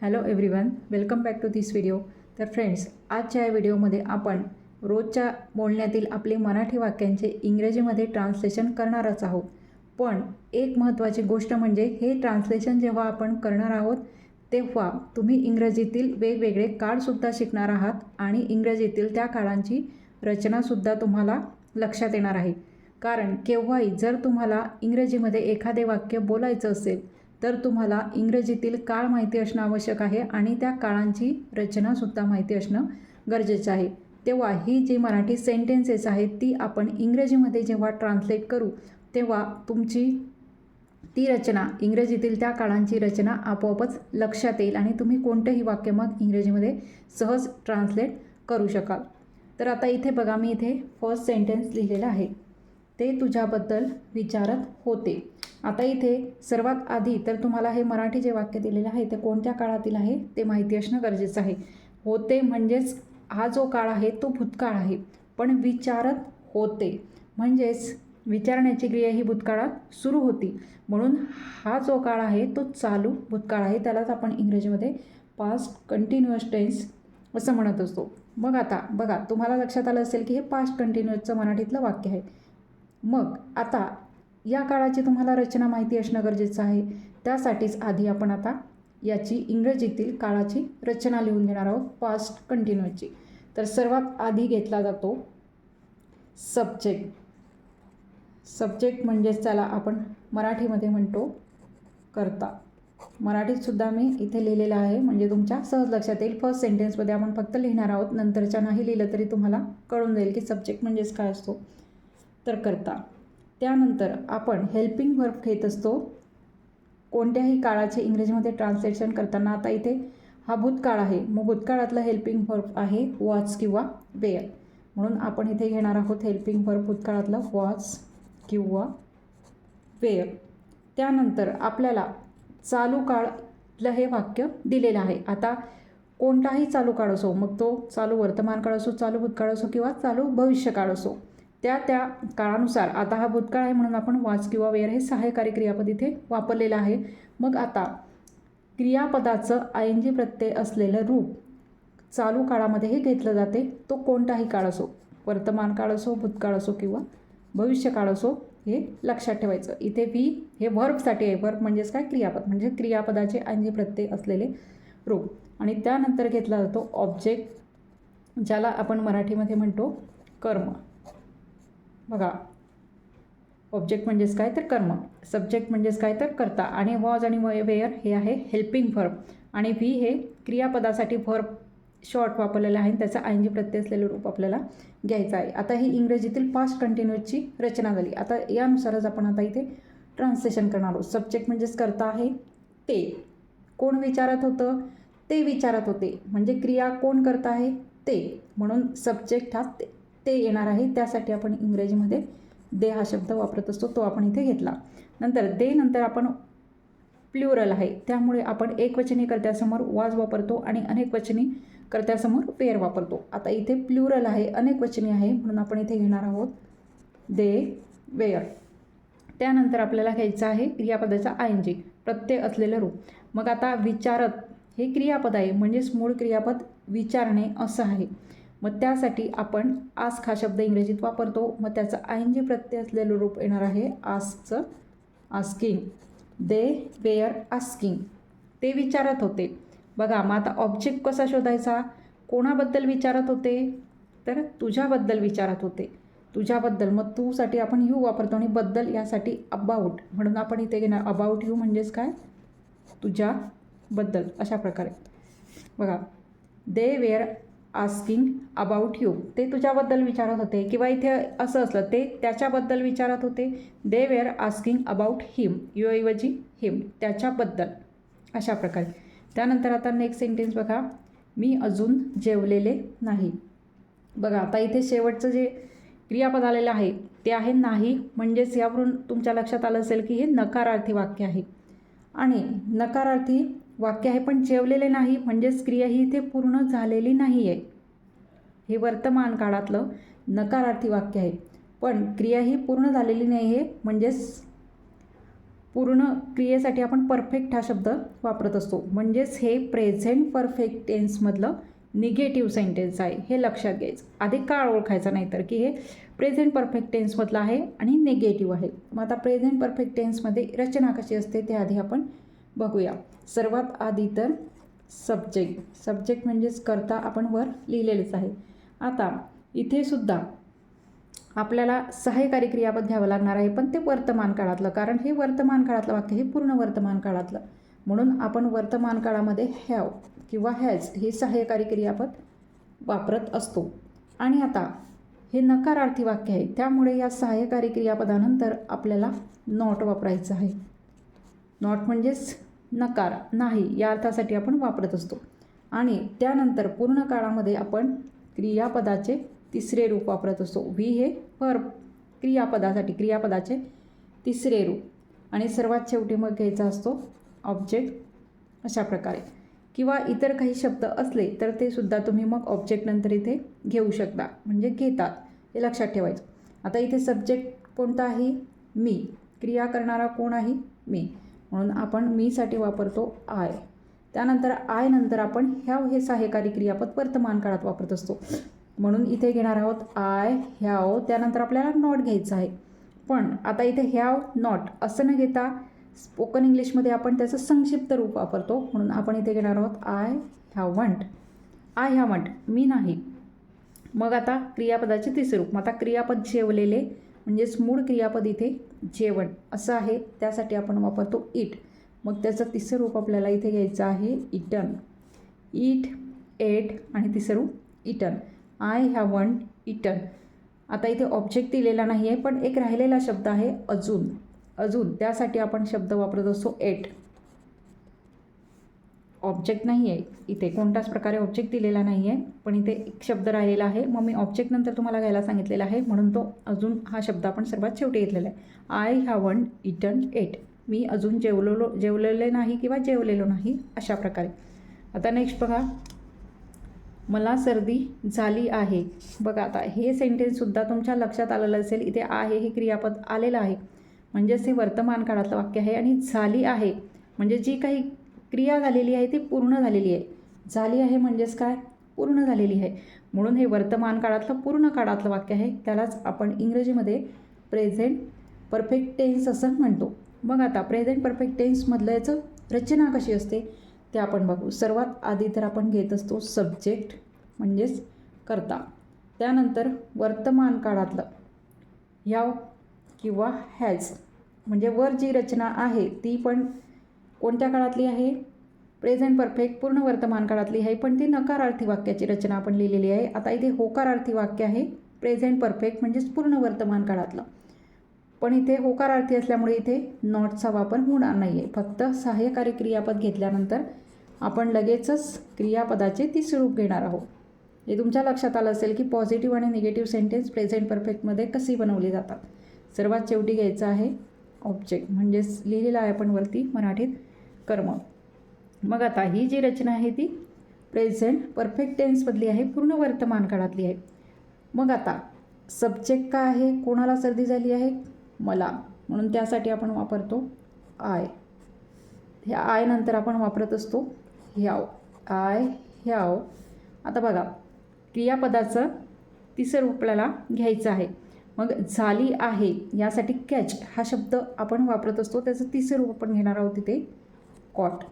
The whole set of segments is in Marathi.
Hello everyone, welcome back to this video. तर फ्रेंड्स, आजच्या या व्हिडिओमध्ये आपण रोजच्या बोलण्यातील आपले मराठी वाक्यांचे इंग्रजीमध्ये ट्रान्सलेशन करणारच आहोत. पण एक महत्त्वाची गोष्ट म्हणजे हे ट्रान्सलेशन जेव्हा आपण करणार आहोत तेव्हा तुम्ही इंग्रजीतील वेगवेगळे काळसुद्धा शिकणार आहात आणि इंग्रजीतील त्या काळांची रचनासुद्धा तुम्हाला लक्षात येणार आहे. कारण केव्हाही जर तुम्हाला इंग्रजीमध्ये एखादे वाक्य बोलायचं असेल तर तुम्हाला इंग्रजीतील काळ माहिती असणं आवश्यक आहे आणि त्या काळांची रचनासुद्धा माहिती असणं गरजेचं आहे. तेव्हा ही जी मराठी सेंटेन्सेस आहेत ती आपण इंग्रजीमध्ये जेव्हा ट्रान्सलेट करू तेव्हा तुमची ती रचना इंग्रजीतील त्या काळांची रचना आपोआपच लक्षात येईल आणि तुम्ही कोणतंही वाक्य मग इंग्रजीमध्ये सहज ट्रान्सलेट करू शकाल. तर आता इथे बघा, मी इथे फर्स्ट सेंटेन्स लिहिलेलं आहे. ते तुझ्याबद्दल विचारत होते. आता इथे सर्वात आधी तर तुम्हाला हे मराठी जे वाक्य दिलेलं आहे ते कोणत्या काळातील आहे ते माहिती असणं गरजेचं आहे. होते म्हणजेच हा जो काळ आहे तो भूतकाळ आहे, पण विचारत होते म्हणजेच विचारण्याची क्रिया ही भूतकाळात सुरू होती, म्हणून हा जो काळ आहे तो चालू भूतकाळ आहे. त्यालाच आपण इंग्रजीमध्ये पास्ट कंटिन्युअस टेन्स असं म्हणत असतो. मग आता बघा, तुम्हाला लक्षात आलं असेल की हे पास्ट कंटिन्युअसचं मराठीतलं वाक्य आहे. मग आता या काळाची तुम्हाला रचना माहिती असणं गरजेचं आहे. त्यासाठीच आधी आपण आता याची इंग्रजीतील काळाची रचना लिहून घेणार आहोत पास्ट कंटिन्युअसची. तर सर्वात आधी घेतला जातो सब्जेक्ट. सब्जेक्ट म्हणजेच त्याला आपण मराठीमध्ये म्हणतो कर्ता. मराठीतसुद्धा मी इथे लिहिलेलं आहे म्हणजे तुमच्या सहज लक्षात येईल. फर्स्ट सेंटेन्समध्ये आपण फक्त लिहिणार आहोत, नंतरच्या नाही लिहिलं तरी तुम्हाला कळून जाईल की सब्जेक्ट म्हणजेच काय असतो. तर कर्ता. त्यानंतर आपण हेल्पिंग वर्ब घेत असतो कोणत्याही काळाचे इंग्रजीमध्ये ट्रान्सलेशन करताना. आता इथे हा भूतकाळ आहे, मग भूतकाळातलं हेल्पिंग वर्ब आहे वॉज किंवा वेअर, म्हणून आपण इथे घेणार आहोत हेल्पिंग वर्ब भूतकाळातलं वॉज किंवा वेअर. त्यानंतर आपल्याला चालू काळातलं हे वाक्य दिलेलं आहे. आता कोणताही चालू काळ असो, मग तो चालू वर्तमान काळ असो, चालू भूतकाळ असो किंवा चालू भविष्यकाळ असो, त्या काळानुसार आता हा भूतकाळ आहे म्हणून आपण वाज किंवा वेअर हे सहाय्यकारी क्रियापद इथे वापरलेलं आहे. मग आता क्रियापदाचं आयएनजी प्रत्यय असलेलं रूप चालू काळामध्ये हे घेतलं जाते. तो कोणताही काळ असो, वर्तमान काळ असो, भूतकाळ असो किंवा भविष्यकाळ असो, हे लक्षात ठेवायचं. इथे व्ही हे व्हर्बसाठी आहे. व्हर्ब म्हणजेच काय, क्रियापद म्हणजे क्रियापदाचे आयएनजी प्रत्यय असलेले रूप. आणि त्यानंतर घेतला जातो ऑब्जेक्ट, ज्याला आपण मराठीमध्ये म्हणतो कर्म. बघा, ऑब्जेक्ट म्हणजेच काय तर कर्म, सब्जेक्ट म्हणजेच काय तर कर्ता, आणि वॉज आणि वेअर हे आहे हेल्पिंग व्हर्ब, आणि व्ही हे क्रियापदासाठी व्हर्ब शॉर्ट वापरलेलं आहे. त्याचा आयएनजी प्रत्यय असलेलं रूप आपल्याला घ्यायचं आहे. आता ही इंग्रजीतील पास्ट कंटिन्युअसची रचना झाली. आता यानुसारच आपण आता इथे ट्रान्सलेशन करणार आहोत. सब्जेक्ट म्हणजेच कर्ता आहे. ते कोण विचारत होतं, ते विचारत होते, म्हणजे क्रिया कोण करत आहे ते, म्हणून सब्जेक्ट हा ते येणार आहे. त्यासाठी आपण इंग्रजीमध्ये दे हा शब्द वापरत असतो, तो आपण इथे घेतला. नंतर दे नंतर आपण प्ल्युरल आहे, त्यामुळे आपण एकवचनी कर्त्यासमोर वाज वापरतो आणि अनेकवचनी कर्त्यासमोर वेअर वापरतो. आता इथे प्ल्युरल आहे, अनेकवचनी आहे, म्हणून आपण इथे घेणार आहोत दे वेअर. त्यानंतर आपल्याला घ्यायचं आहे क्रियापदाचा आयएनजी प्रत्यय असलेलं रूप. मग आता विचारत हे क्रियापद आहे, म्हणजेच मूळ क्रियापद विचारणे असं आहे. मग त्यासाठी आपण आस्क हा शब्द इंग्रजीत वापरतो, मग त्याचं आयएनजी प्रत्यय असलेलं रूप येणार आहे आस्कचं आस्किंग. दे वेअर आस्किंग, ते विचारत होते. बघा, मग आता ऑब्जेक्ट कसा शोधायचा, कोणाबद्दल विचारत होते, तर तुझ्याबद्दल विचारत होते. तुझ्याबद्दल, मग तूसाठी आपण यू वापरतो आणि बद्दल यासाठी अबाउट, म्हणून आपण इथे घेणार अबाउट यू म्हणजेच काय, तुझ्याबद्दल. अशा प्रकारे बघा, they were asking about you, ते तुझ्याबद्दल विचारत होते, किंवा इथे असं असलं ते त्याच्याबद्दल विचारत होते. They were asking about him, you ऐवजी हिम, त्याच्याबद्दल. अशा प्रकारे. त्यानंतर आता नेक्स्ट सेंटेन्स बघा, मी अजून जेवलेले नाही. बघा, आता इथे शेवटचं जे क्रियापद आलेलं आहे ते आहे नाही, म्हणजेच यावरून तुमच्या लक्षात आलं असेल की हे नकारार्थी वाक्य आहे. आणि नकारार्थी वाक्य आहे पण जेवलेले नाही म्हणजेच क्रिया ही इथे पूर्ण झालेली नाही आहे. हे वर्तमान काळातलं नकारार्थी वाक्य आहे, पण क्रिया ही पूर्ण झालेली नाही आहे, म्हणजेच पूर्ण क्रियेसाठी आपण परफेक्ट हा शब्द वापरत असतो. म्हणजेच हे प्रेझेंट परफेक्ट टेन्समधलं निगेटिव्ह सेंटेन्स आहे, हे लक्षात घ्यायचं. आधी काळ ओळखायचा नाही तर की हे प्रेझेंट परफेक्ट टेन्समधलं आहे आणि निगेटिव्ह आहे. मग आता प्रेझेंट परफेक्ट टेन्समध्ये रचना कशी असते ते आधी आपण बघूया. सर्वात आधी तर सब्जेक्ट म्हणजेच कर्ता आपण वर लिहिलेलेच आहे. आता इथे सुद्धा आपल्याला सहाय्यकारी क्रियापद घ्यावं लागणार आहे, पण ते वर्तमान काळातलं, कारण हे वर्तमान काळातलं वाक्य, हे पूर्ण वर्तमान काळातलं. म्हणून आपण वर्तमान काळामध्ये हॅव किंवा हॅज हे सहाय्यकारी क्रियापद वापरत असतो. आणि आता हे नकारार्थी वाक्य आहे, त्यामुळे या सहाय्यकारी क्रियापदानंतर आपल्याला नॉट वापरायचं आहे. नॉट म्हणजेच नकार, नाही या अर्थासाठी आपण वापरत असतो. आणि त्यानंतर पूर्ण काळामध्ये आपण क्रियापदाचे तिसरे रूप वापरत असतो. व्ही हे क्रियापदाचे तिसरे रूप. आणि सर्वात शेवटी मग घ्यायचा असतो ऑब्जेक्ट, अशा प्रकारे. किंवा इतर काही शब्द असले तर ते सुद्धा तुम्ही मग ऑब्जेक्ट नंतर इथे घेऊ शकता, म्हणजे घेतात, हे लक्षात ठेवायचं. आता इथे सब्जेक्ट कोणता आहे? मी. क्रिया करणारा कोण आहे? मी. म्हणून आपण मीसाठी वापरतो आय. त्यानंतर आय नंतर आपण ह्याव हे सहाय्यकारी क्रियापद वर्तमान काळात वापरत असतो. म्हणून इथे घेणार आहोत आय, ह्याव. त्यानंतर आपल्याला नॉट घ्यायचं आहे. पण आता इथे ह्याव नॉट असं न घेता स्पोकन इंग्लिशमध्ये आपण त्याचं संक्षिप्त रूप वापरतो. म्हणून आपण इथे घेणार आहोत आय हॅवंट. आय हॅवंट, मी नाही. मग आता क्रियापदाचे तिसरे रूप. आता क्रियापद जेवलेले म्हणजेच मूळ क्रियापद इथे जेवण असं आहे, त्यासाठी आपण वापरतो इट. मग त्याचं तिसरं रूप आपल्याला इथे घ्यायचं आहे इटन. इट, एट आणि तिसरं रूप इटन. I haven't eaten. आता इथे ऑब्जेक्ट दिलेला नाही आहे, पण एक राहिलेला शब्द आहे अजून. त्यासाठी आपण शब्द वापरत असतो एट. ऑब्जेक्ट नाही आहे इथे, कोणत्याच प्रकारे ऑब्जेक्ट दिलेला नाही आहे, पण इथे एक शब्द राहिलेला आहे. मग मी ऑब्जेक्ट नंतर तुम्हाला घ्यायला सांगितलेला आहे, म्हणून तो अजून हा शब्द आपण सर्वात शेवटी घेतलेला आहे. I haven't eaten it. मी अजून जेवलेले नाही किंवा जेवलेलो नाही, अशा प्रकारे. आता नेक्स्ट बघा, मला सर्दी झाली आहे. बघा आता हे सेंटेन्ससुद्धा तुमच्या लक्षात आलेलं असेल. इथे आहे हे क्रियापद आलेलं आहे, म्हणजेच हे वर्तमान काळातलं वाक्य आहे. आणि झाली आहे म्हणजे जी काही क्रिया झालेली आहे ती पूर्ण झालेली आहे. झाली आहे म्हणजेच काय? पूर्ण झालेली आहे. म्हणून हे वर्तमान काळातलं पूर्ण काळातलं वाक्य आहे. त्यालाच आपण इंग्रजीमध्ये प्रेझेंट परफेक्ट टेन्स असं म्हणतो. मग आता प्रेझेंट परफेक्ट टेन्समधलं याचं रचना कशी असते ते आपण बघू. सर्वात आधी तर आपण घेत असतो सब्जेक्ट म्हणजेच कर्ता. त्यानंतर वर्तमान काळातलं ह्याव किंवा हॅज, म्हणजे वर जी रचना आहे ती पण कोणत्या काळातली आहे? प्रेझेंट परफेक्ट पूर्ण वर्तमान काळातली आहे, पण ती नकारार्थी वाक्याची रचना आपण लिहिलेली आहे. आता इथे होकारार्थी वाक्य आहे प्रेझेंट परफेक्ट म्हणजेच पूर्ण वर्तमान काळातलं, पण इथे होकारार्थी असल्यामुळे इथे नॉटचा वापर होणार नाही आहे. फक्त सहाय्यकारी क्रियापद घेतल्यानंतर आपण लगेचच क्रियापदाचे तिसरे रूप घेणार आहोत. हे तुमच्या लक्षात आलं असेल की पॉझिटिव्ह आणि निगेटिव्ह सेंटेन्स प्रेझेंट परफेक्टमध्ये कशी बनवली जातात. सर्वात शेवटी घ्यायचं आहे ऑब्जेक्ट, म्हणजेच लिहिलेलं आहे आपण वरती मराठीत कर्म. मग आता ही जी रचना आहे ती प्रेझेंट परफेक्ट टेन्समधली आहे, पूर्ण वर्तमान काळातली आहे. मग आता सब्जेक्ट काय आहे? कोणाला सर्दी झाली आहे? मला. म्हणून त्यासाठी आपण वापरतो आय. ह्या आय नंतर आपण वापरत असतो ह्याव. आय ह्याव. आता बघा क्रियापदाचं तिसरं रूप आपल्याला घ्यायचं आहे. मग झाली आहे यासाठी कॅच हा शब्द आपण वापरत असतो, त्याचं तिसरं रूप आपण घेणार आहोत तिथे caught.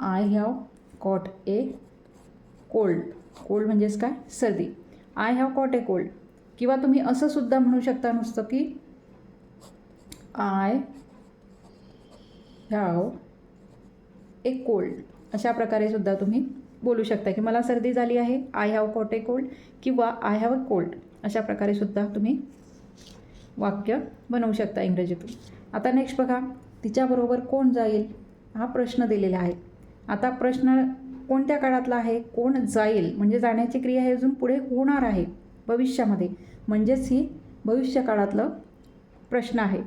I have caught a cold. Cold म्हणजेच काय? सर्दी. I have caught a cold. किंवा तुम्ही असं सुद्धा म्हणू शकता नुसतं की आय हॅव ए कोल्ड. अशा प्रकारे सुद्धा तुम्ही बोलू शकता की मला सर्दी झाली आहे, I have caught a cold, किंवा आय हॅव अ कोल्ड. अशा प्रकारे सुद्धा तुम्ही वाक्य बनवू शकता इंग्रजीतून. आता नेक्स्ट बघा, तिच्याबरोबर कोण जाईल हा प्रश्न दिलेला आहे. आता प्रश्न कोणत्या काळातला आहे? कोण जाईल म्हणजे जाण्याची क्रिया हे अजून पुढे होणार आहे भविष्यामध्ये, म्हणजेच ही भविष्य काळातलं प्रश्न आहे.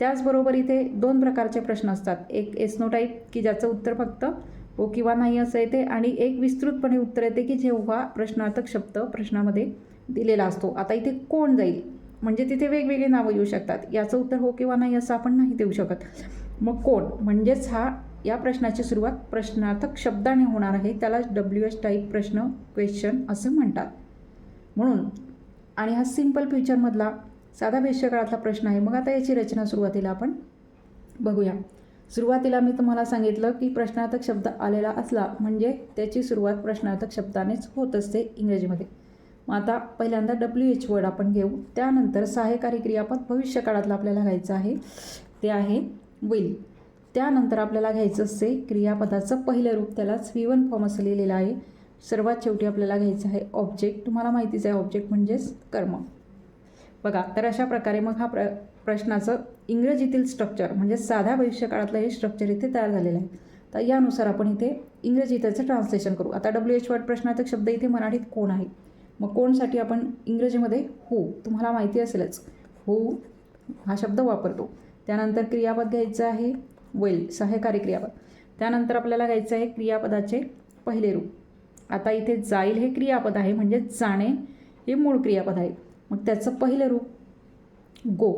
त्याचबरोबर इथे दोन प्रकारचे प्रश्न असतात. एक एस-नो टाईप की ज्याचं उत्तर फक्त हो किंवा नाही असं येते, आणि एक विस्तृतपणे उत्तर येते की जेव्हा प्रश्नार्थक शब्द प्रश्नामध्ये दिलेला असतो. आता इथे कोण जाईल म्हणजे तिथे वेगवेगळी नावं येऊ शकतात. याचं उत्तर हो किंवा नाही असं आपण नाही देऊ शकत. मग कोण म्हणजेच या प्रश्नाची सुरुवात प्रश्नार्थक शब्दाने होणार आहे, त्याला WH टाईप प्रश्न क्वेश्चन असं म्हणतात. म्हणून आणि हा सिम्पल फ्युचरमधला साधा भविष्यकाळातला प्रश्न आहे. मग आता याची रचना सुरुवातीला आपण बघूया. सुरुवातीला मी तुम्हाला सांगितलं की प्रश्नार्थक शब्द आलेला असला म्हणजे त्याची सुरुवात प्रश्नार्थक शब्दानेच होत असते इंग्रजीमध्ये. मग आता पहिल्यांदा WH वर्ड आपण घेऊ. त्यानंतर सहाय्यकारी क्रियापद भविष्यकाळातलं आपल्याला घ्यायचं आहे, ते आहे विल. त्यानंतर आपल्याला घ्यायचं असते क्रियापदाचं पहिलं रूप, त्यालाच V1 फॉर्म असं लिहिलेलं आहे. सर्वात शेवटी आपल्याला घ्यायचं आहे ऑब्जेक्ट. तुम्हाला माहितीच आहे ऑब्जेक्ट म्हणजेच कर्म. बघा, तर अशा प्रकारे मग हा प्रश्नाचं इंग्रजीतील स्ट्रक्चर म्हणजे साध्या भविष्यकाळातलं हे स्ट्रक्चर इथे तयार झालेलं आहे. तर यानुसार आपण इथे इंग्रजी त्याचं ट्रान्सलेशन करू. आता WH वर्ड प्रश्नार्थक शब्द इथे मराठीत कोण आहे. मग कोणसाठी आपण इंग्रजीमध्ये हू, तुम्हाला माहिती असेलच, हू हा शब्द वापरतो. त्यानंतर क्रियापद घ्यायचं आहे विल, सहाय्यकारी क्रियापद. त्यानंतर आपल्याला घ्यायचं आहे क्रियापदाचे पहिले रूप. आता इथे जाईल हे क्रियापद आहे, म्हणजे जाणे हे मूळ क्रियापद आहे. मग त्याचं पहिलं रूप गो.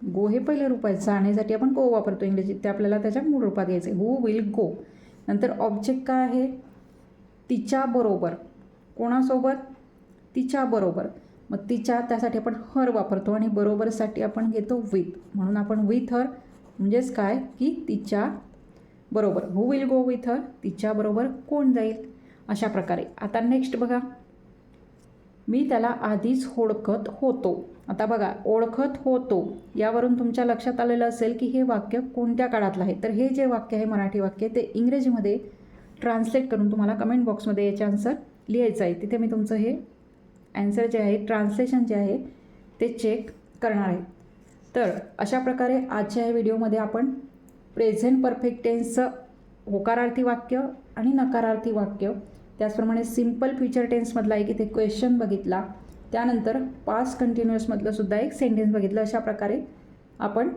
गो हे पहिलं रूप आहे. जाण्यासाठी आपण गो वापरतो इंग्रजीत, ते आपल्याला त्याच्या मूळ रूपात घ्यायचं आहे, हू विल गो. नंतर ऑब्जेक्ट काय आहे, तिच्याबरोबर. कोणासोबत, तिच्याबरोबर. मग तिच्या त्यासाठी आपण हर वापरतो आणि बरोबरसाठी आपण घेतो विथ. म्हणून आपण विथ हर म्हणजेच काय की तिच्या बरोबर. Who will go with her, तिच्याबरोबर कोण जाईल, अशा प्रकारे. आता नेक्स्ट बघा, मी त्याला आधीच ओळखत होतो. आता बघा, ओळखत होतो यावरून तुमच्या लक्षात आलेलं असेल की हे वाक्य कोणत्या काळातलं आहे. तर हे जे वाक्य आहे मराठी वाक्य, ते इंग्रजीमध्ये ट्रान्सलेट करून तुम्हाला कमेंट बॉक्समध्ये याचे आन्सर लिहायचं आहे. तिथे मी तुमचं हे ॲन्सर जे आहे, ट्रान्सलेशन जे आहे ते चेक करणार आहे. तर अशा प्रकारे आजच्या या व्हिडिओमध्ये आपण प्रेझेंट परफेक्ट टेन्सचं होकारार्थी वाक्य आणि नकारार्थी वाक्य, त्याचप्रमाणे सिम्पल फ्युचर टेन्समधला एक इथे क्वेश्चन बघितला, त्यानंतर पास्ट कंटिन्युअसमधलं सुद्धा एक सेंटेन्स बघितलं. अशा प्रकारे आपण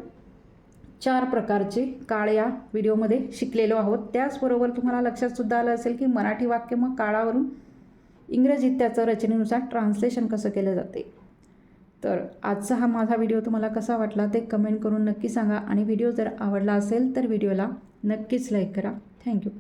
4 प्रकारचे काळ या व्हिडिओमध्ये शिकलेलो आहोत. त्याचबरोबर तुम्हाला लक्षातसुद्धा आलं असेल की मराठी वाक्य मग काळावरून इंग्रजीत त्याचं रचनेनुसार ट्रान्सलेशन कसं केलं जाते. तर आजचा हा माझा व्हिडिओ तुम्हाला कसा वाटला ते कमेंट करून नक्की सांगा. आणि व्हिडिओ जर आवडला असेल तर व्हिडिओला नक्कीच लाईक करा. थँक्यू.